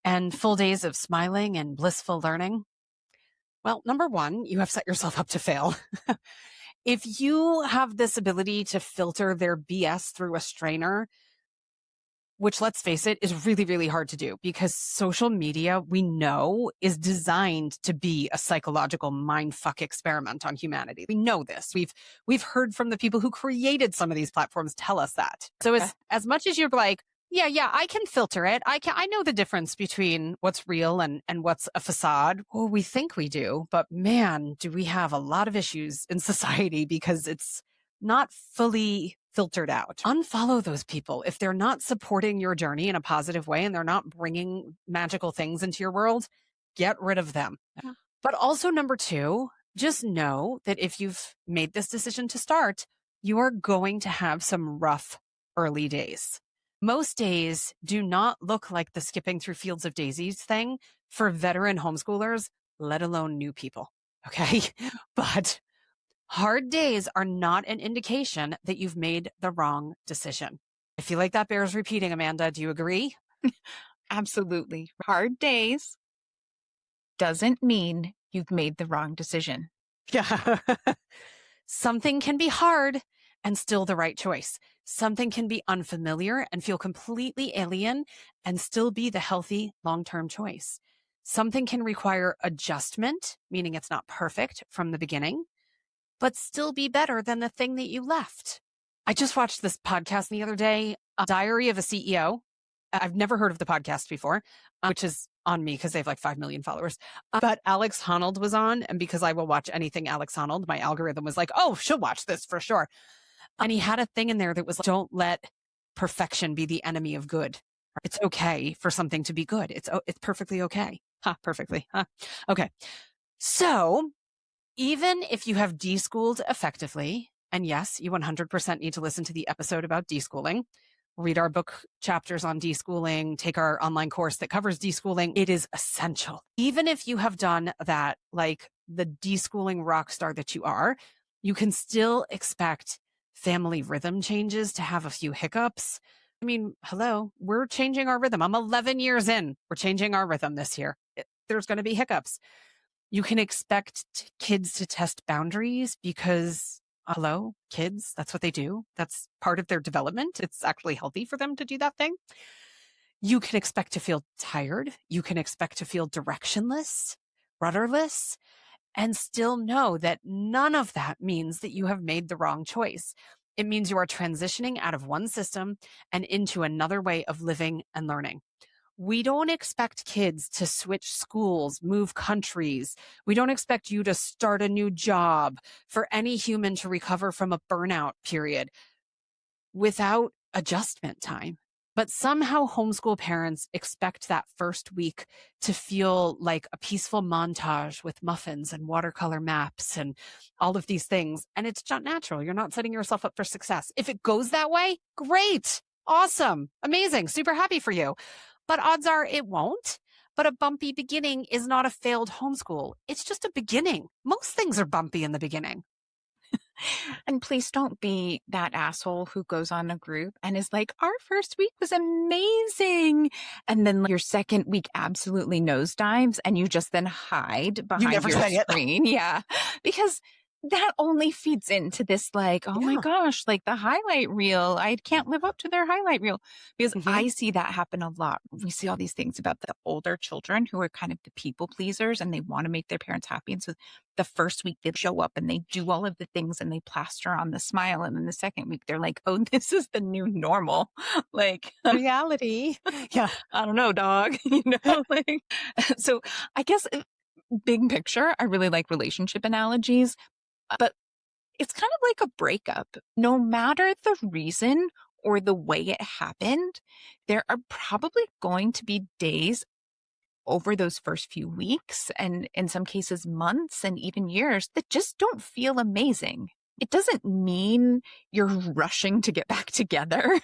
and full days of smiling and blissful learning? Well, number one, you have set yourself up to fail. If you have this ability to filter their BS through a strainer, which let's face it, is really, really hard to do because social media, we know, is designed to be a psychological mindfuck experiment on humanity. We know this. We've heard from the people who created some of these platforms tell us that. So as much as you're like, yeah, I can filter it. I know the difference between what's real and what's a facade. Well, we think we do, but man, do we have a lot of issues in society because it's not fully filtered out. Unfollow those people. If they're not supporting your journey in a positive way and they're not bringing magical things into your world, get rid of them. Yeah. But also number two, just know that if you've made this decision to start, you are going to have some rough early days. Most days do not look like the skipping through fields of daisies thing for veteran homeschoolers, let alone new people. Okay. But hard days are not an indication that you've made the wrong decision. I feel like that bears repeating, Amanda. Do you agree? Absolutely. Hard days doesn't mean you've made the wrong decision. Yeah. Something can be hard and still the right choice. Something can be unfamiliar and feel completely alien and still be the healthy long-term choice. Something can require adjustment, meaning it's not perfect from the beginning, but still be better than the thing that you left. I just watched this podcast the other day, Diary of a CEO. I've never heard of the podcast before, which is on me because they have like 5 million followers. But Alex Honnold was on. And because I will watch anything Alex Honnold, my algorithm was like, oh, she'll watch this for sure. And he had a thing in there that was like, don't let perfection be the enemy of good. It's okay for something to be good. It's perfectly okay. Perfectly. Okay. So even if you have deschooled effectively, and yes, you 100% need to listen to the episode about deschooling, read our book chapters on deschooling, take our online course that covers deschooling, it is essential. Even if you have done that, like the deschooling rock star that you are, you can still expect family rhythm changes to have a few hiccups. I mean, hello, we're changing our rhythm. I'm 11 years in. We're changing our rhythm this year. There's going to be hiccups. You can expect kids to test boundaries because, hello, kids, that's what they do. That's part of their development. It's actually healthy for them to do that thing. You can expect to feel tired. You can expect to feel directionless, rudderless, and still know that none of that means that you have made the wrong choice. It means you are transitioning out of one system and into another way of living and learning. We don't expect kids to switch schools, move countries. We don't expect you to start a new job, for any human to recover from a burnout period without adjustment time. But somehow homeschool parents expect that first week to feel like a peaceful montage with muffins and watercolor maps and all of these things. And it's not natural. You're not setting yourself up for success. If it goes that way, great, awesome, amazing, super happy for you. But odds are it won't. But a bumpy beginning is not a failed homeschool. It's just a beginning. Most things are bumpy in the beginning. And please don't be that asshole who goes on a group and is like, our first week was amazing. And then your second week absolutely nosedives and you just then hide behind your screen. Yeah. Because that only feeds into this like, oh my gosh, like the highlight reel. I can't live up to their highlight reel. Because I see that happen a lot. We see all these things about the older children who are kind of the people pleasers and they want to make their parents happy. And so the first week they show up and they do all of the things and they plaster on the smile. And then the second week they're like, oh, this is the new normal. Like reality. Yeah. I don't know, dog. Like, so I guess big picture, I really like relationship analogies. But it's kind of like a breakup. No matter the reason or the way it happened, there are probably going to be days over those first few weeks and in some cases months and even years that just don't feel amazing. It doesn't mean you're rushing to get back together.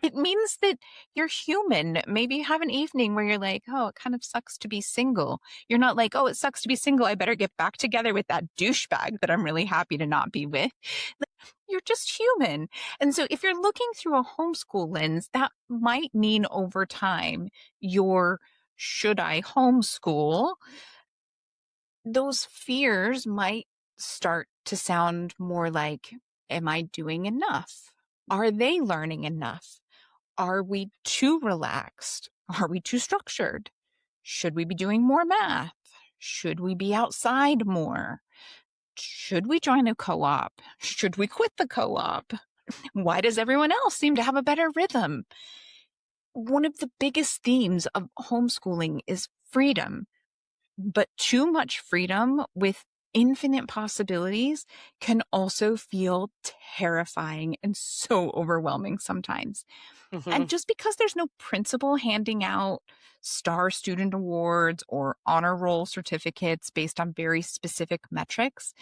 It means that you're human. Maybe you have an evening where you're like, oh, it kind of sucks to be single. You're not like, oh, it sucks to be single. I better get back together with that douchebag that I'm really happy to not be with. You're just human. And so if you're looking through a homeschool lens, that might mean over time, you're should I homeschool? Those fears might start to sound more like, am I doing enough? Are they learning enough? Are we too relaxed? Are we too structured? Should we be doing more math? Should we be outside more? Should we join a co op? Should we quit the co op? Why does everyone else seem to have a better rhythm? One of the biggest themes of homeschooling is freedom, but too much freedom with infinite possibilities can also feel terrifying and so overwhelming sometimes. And Mhm. just because there's no principal handing out star student awards or honor roll certificates based on very specific metrics,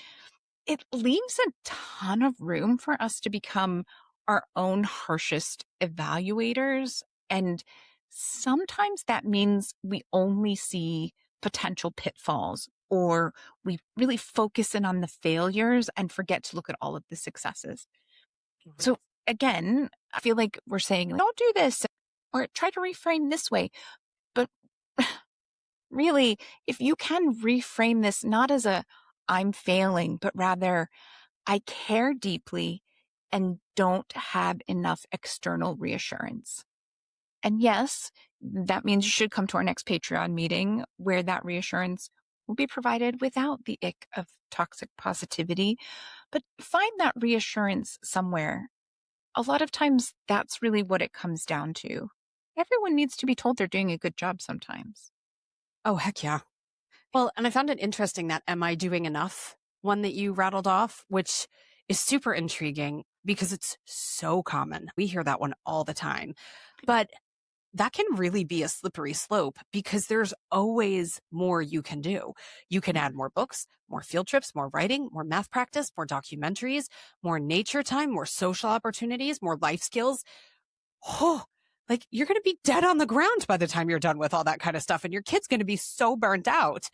it leaves a ton of room for us to become our own harshest evaluators. And sometimes that means we only see potential pitfalls, or we really focus in on the failures and forget to look at all of the successes. Mhm. So again, I feel like we're saying, like, don't do this or try to reframe this way. But really, if you can reframe this not as a I'm failing, but rather I care deeply and don't have enough external reassurance. And yes, that means you should come to our next Patreon meeting where that reassurance will be provided without the ick of toxic positivity. But find that reassurance somewhere. A lot of times, that's really what it comes down to. Everyone needs to be told they're doing a good job sometimes. Oh, heck yeah. Well, and I found it interesting that am I doing enough one that you rattled off, which is super intriguing because it's so common. We hear that one all the time. But that can really be a slippery slope because there's always more you can do. You can add more books, more field trips, more writing, more math practice, more documentaries, more nature time, more social opportunities, more life skills. Oh, like you're going to be dead on the ground by the time you're done with all that kind of stuff. And your kid's going to be so burnt out.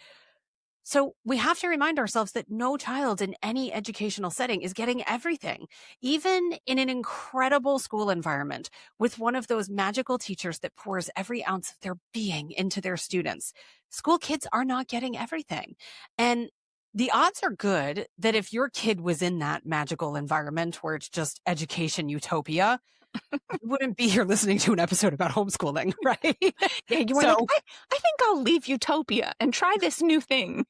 So we have to remind ourselves that no child in any educational setting is getting everything, even in an incredible school environment with one of those magical teachers that pours every ounce of their being into their students. School kids are not getting everything. And the odds are good that if your kid was in that magical environment where it's just education utopia, you wouldn't be here listening to an episode about homeschooling, right? Yeah, you were like, So I think I'll leave Utopia and try this new thing.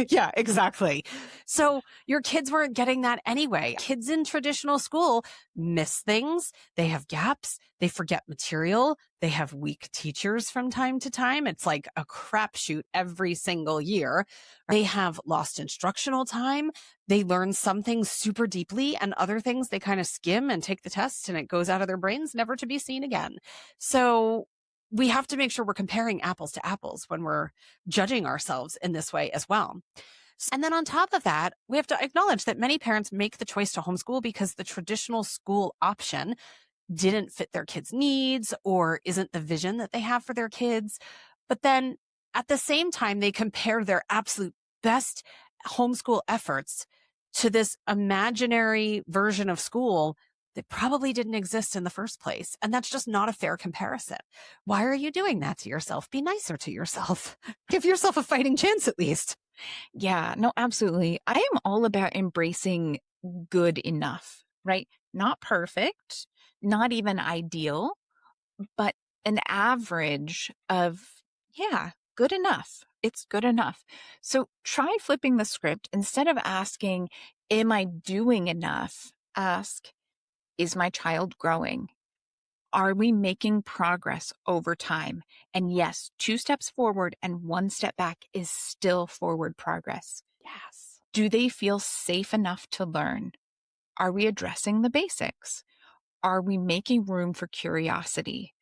yeah, exactly. So your kids weren't getting that anyway. Kids in traditional school miss things. They have gaps. They forget material. They have weak teachers from time to time. It's like a crapshoot every single year. They have lost instructional time. They learn some things super deeply and other things they kind of skim and take the test and it goes out of their brains, never to be seen again. So we have to make sure we're comparing apples to apples when we're judging ourselves in this way as well. And then on top of that, we have to acknowledge that many parents make the choice to homeschool because the traditional school option didn't fit their kids' needs or isn't the vision that they have for their kids. But then at the same time, they compare their absolute best homeschool efforts to this imaginary version of school that probably didn't exist in the first place. And that's just not a fair comparison. Why are you doing that to yourself? Be nicer to yourself. Give yourself a fighting chance at least. Yeah, no, absolutely. I am all about embracing good enough, right? Not perfect, not even ideal, but an average of, yeah, good enough. It's good enough. So try flipping the script. Instead of asking, am I doing enough? Ask, is my child growing? Are we making progress over time? And yes, 2 steps forward and 1 step back is still forward progress. Yes. Do they feel safe enough to learn? Are we addressing the basics? Are we making room for curiosity?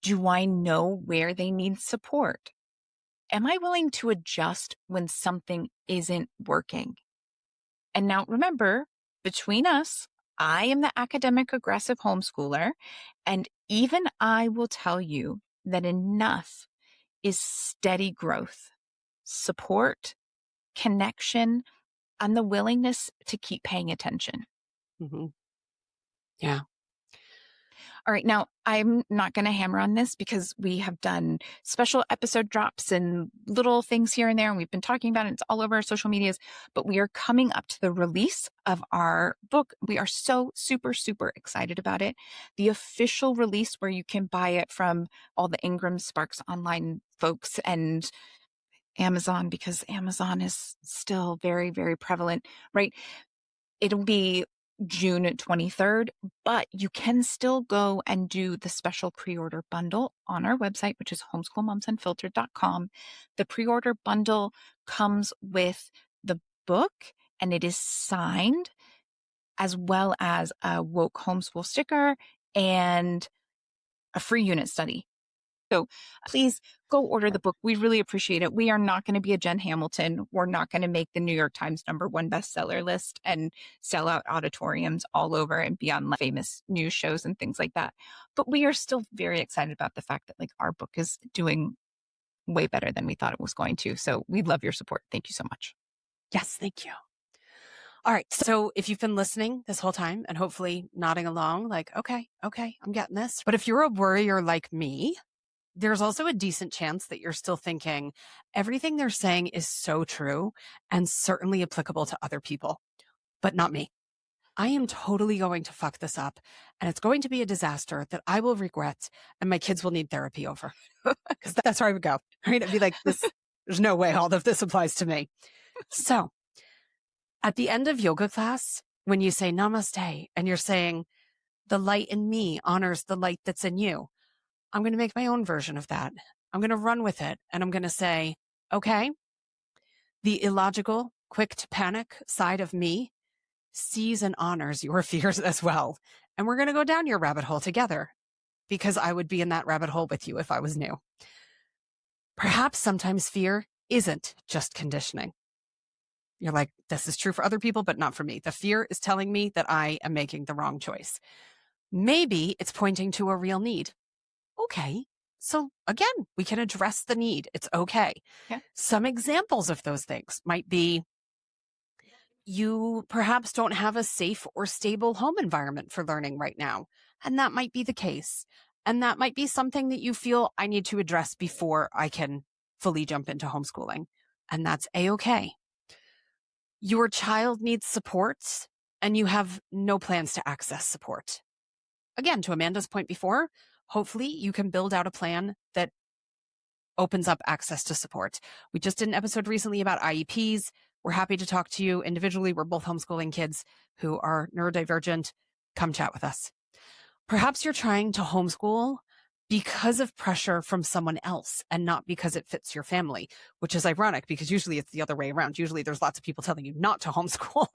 Do I know where they need support? Am I willing to adjust when something isn't working? And now remember, between us, I am the academic aggressive homeschooler, and even I will tell you that enough is steady growth, support, connection, and the willingness to keep paying attention. Hmm. Yeah. All right. Now, I'm not going to hammer on this because we have done special episode drops and little things here and there, and we've been talking about it. It's all over our social medias, but we are coming up to the release of our book. We are so super, super excited about it. The official release where you can buy it from all the Ingram Sparks online folks and Amazon, because Amazon is still very, very prevalent, right? It'll be June 23rd, but you can still go and do the special pre-order bundle on our website, which is homeschoolmomsunfiltered.com. The pre-order bundle comes with the book and it is signed, as well as a woke homeschool sticker and a free unit study. So please go order the book. We really appreciate it. We are not going to be a Jen Hamilton. We're not going to make the New York Times #1 bestseller list and sell out auditoriums all over and be on famous news shows and things like that. But we are still very excited about the fact that our book is doing way better than we thought it was going to. So we love your support. Thank you so much. Yes, thank you. All right. So if you've been listening this whole time and hopefully nodding along, okay, I'm getting this. But if you're a worrier like me, there's also a decent chance that you're still thinking everything they're saying is so true and certainly applicable to other people, but not me. I am totally going to fuck this up and it's going to be a disaster that I will regret and my kids will need therapy over. Because that's where I would go. Right? I'd be like, there's no way all of this applies to me. So at the end of yoga class, when you say namaste and you're saying the light in me honors the light that's in you, I'm going to make my own version of that. I'm going to run with it. And I'm going to say, okay, the illogical, quick to panic side of me sees and honors your fears as well. And we're going to go down your rabbit hole together because I would be in that rabbit hole with you if I was new. Perhaps sometimes fear isn't just conditioning. You're like, this is true for other people, but not for me. The fear is telling me that I am making the wrong choice. Maybe it's pointing to a real need. Okay. So again, we can address the need. It's okay. Yeah. Some examples of those things might be you perhaps don't have a safe or stable home environment for learning right now. And that might be the case. And that might be something that you feel I need to address before I can fully jump into homeschooling. And that's a-okay. Your child needs support and you have no plans to access support. Again, to Amanda's point before, hopefully you can build out a plan that opens up access to support. We just did an episode recently about IEPs. We're happy to talk to you individually. We're both homeschooling kids who are neurodivergent. Come chat with us. Perhaps you're trying to homeschool because of pressure from someone else and not because it fits your family, which is ironic because usually it's the other way around. Usually there's lots of people telling you not to homeschool.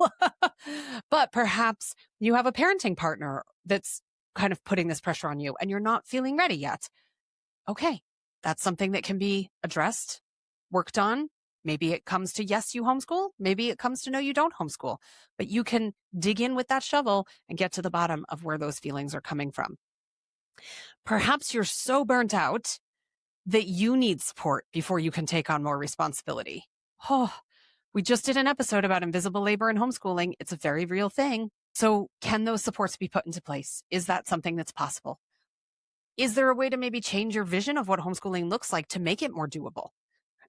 But perhaps you have a parenting partner that's kind of putting this pressure on you and you're not feeling ready yet. Okay, that's something that can be addressed, worked on. Maybe it comes to yes, you homeschool. Maybe it comes to no, you don't homeschool. But you can dig in with that shovel and get to the bottom of where those feelings are coming from. Perhaps you're so burnt out that you need support before you can take on more responsibility. Oh, we just did an episode about invisible labor in homeschooling. It's a very real thing. So can those supports be put into place? Is that something that's possible? Is there a way to maybe change your vision of what homeschooling looks like to make it more doable?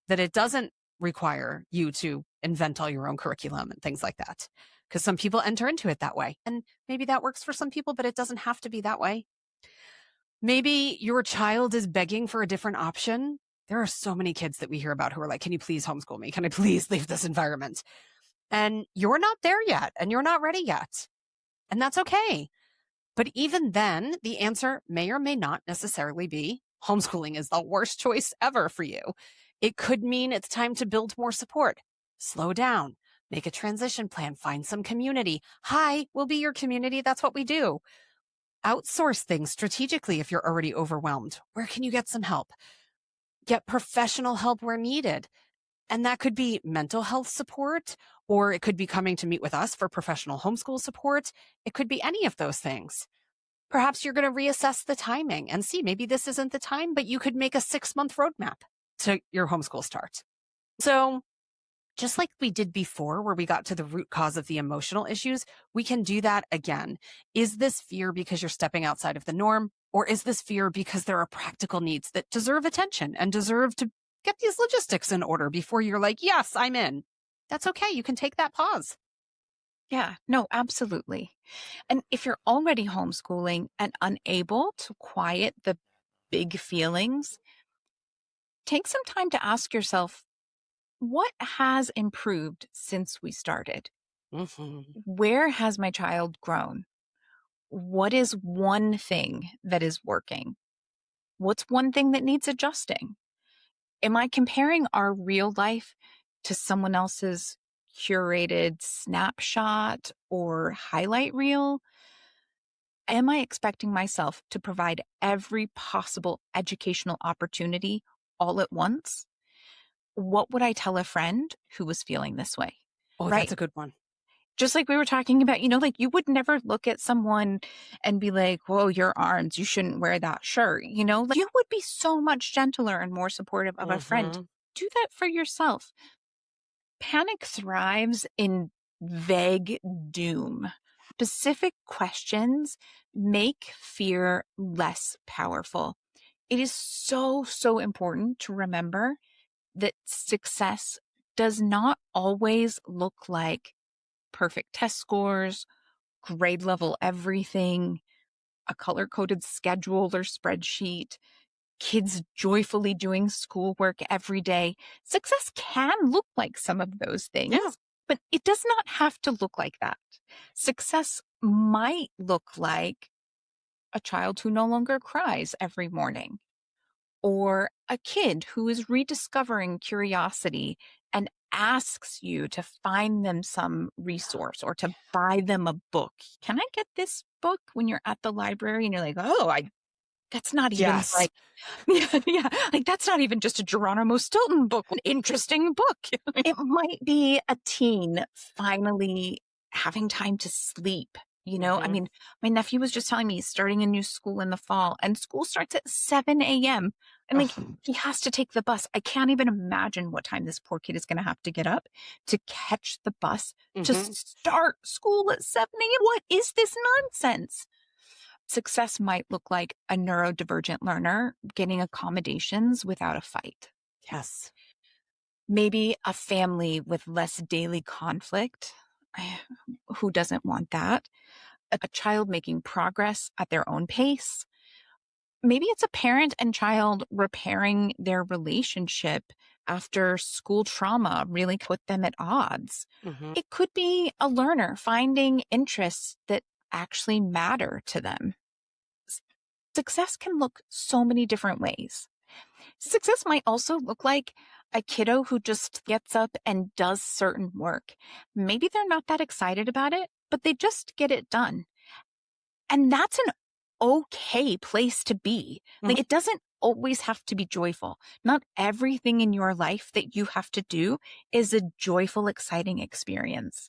That it doesn't require you to invent all your own curriculum and things like that. Because some people enter into it that way. And maybe that works for some people, but it doesn't have to be that way. Maybe your child is begging for a different option. There are so many kids that we hear about who are like, can you please homeschool me? Can I please leave this environment? And you're not there yet and you're not ready yet. And that's okay. But even then, the answer may or may not necessarily be homeschooling is the worst choice ever for you. It could mean it's time to build more support. Slow down, make a transition plan, find some community. Hi, we'll be your community. That's what we do. Outsource things strategically if you're already overwhelmed. Where can you get some help? Get professional help where needed. And that could be mental health support, or it could be coming to meet with us for professional homeschool support. It could be any of those things. Perhaps you're going to reassess the timing and see maybe this isn't the time, but you could make a 6-month roadmap to your homeschool start. So just like we did before, where we got to the root cause of the emotional issues, we can do that again. Is this fear because you're stepping outside of the norm? Or is this fear because there are practical needs that deserve attention and deserve to get these logistics in order before you're like, yes, I'm in? That's okay. You can take that pause. Yeah, no, absolutely. And if you're already homeschooling and unable to quiet the big feelings, take some time to ask yourself, what has improved since we started? Hmm. Where has my child grown? What is one thing that is working? What's one thing that needs adjusting? Am I comparing our real life to someone else's curated snapshot or highlight reel? Am I expecting myself to provide every possible educational opportunity all at once? What would I tell a friend who was feeling this way? Oh, that's Right. a good one. Just like we were talking about, like you would never look at someone and be like, whoa, your arms, you shouldn't wear that shirt. Like, you would be so much gentler and more supportive of a friend. Hmm. Do that for yourself. Panic thrives in vague doom. Specific questions make fear less powerful. It is so, so important to remember that success does not always look like perfect test scores, grade level everything, a color coded schedule or spreadsheet, kids joyfully doing schoolwork every day. Success can look like some of those Yeah. things, but it does not have to look like that. Success might look like a child who no longer cries every morning, or a kid who is rediscovering curiosity and asks you to find them some resource or to buy them a book. Can I get this book when you're at the library and you're like, oh, that's not even Yes. like, yeah, yeah, like that's not even just a Geronimo Stilton book, an interesting book. It might be a teen finally having time to sleep. I Hmm. mean, my nephew was just telling me he's starting a new school in the fall and school starts at 7 a.m. And like, he has to take the bus. I can't even imagine what time this poor kid is going to have to get up to catch the bus to Hmm. start school at 7 a.m. What is this nonsense? Success might look like a neurodivergent learner getting accommodations without a fight. Yes. Maybe a family with less daily conflict. Who doesn't want that? A child making progress at their own pace. Maybe it's a parent and child repairing their relationship after school trauma really put them at odds. Hmm. It could be a learner finding interests that actually matter to them. Success can look so many different ways. Success might also look like a kiddo who just gets up and does certain work. Maybe they're not that excited about it, but they just get it done. And that's an okay place to be. Like, it doesn't always have to be joyful. Not everything in your life that you have to do is a joyful, exciting experience.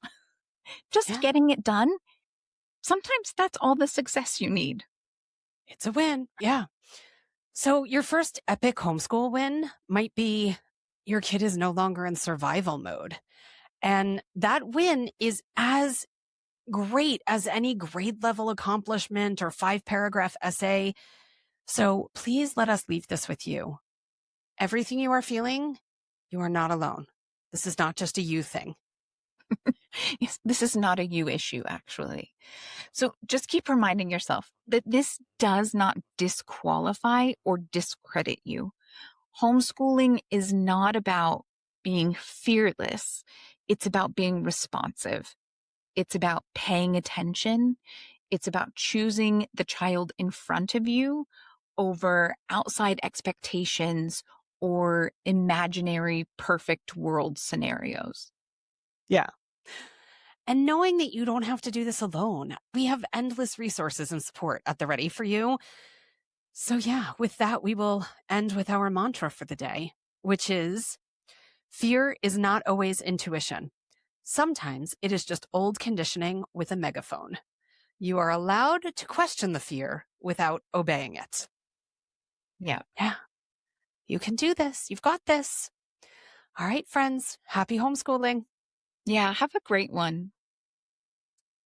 Just Yeah. getting it done, sometimes that's all the success you need. It's a win. Yeah. So your first epic homeschool win might be your kid is no longer in survival mode. And that win is as great as any grade level accomplishment or 5-paragraph essay. So please let us leave this with you. Everything you are feeling, you are not alone. This is not just a you thing. Yes, this is not a you issue, actually. So just keep reminding yourself that this does not disqualify or discredit you. Homeschooling is not about being fearless. It's about being responsive. It's about paying attention. It's about choosing the child in front of you over outside expectations or imaginary perfect world scenarios. Yeah. And knowing that you don't have to do this alone, we have endless resources and support at the ready for you. So, yeah, with that, we will end with our mantra for the day, which is fear is not always intuition. Sometimes it is just old conditioning with a megaphone. You are allowed to question the fear without obeying it. Yeah. Yeah, you can do this. You've got this. All right, friends, happy homeschooling. Yeah, have a great one.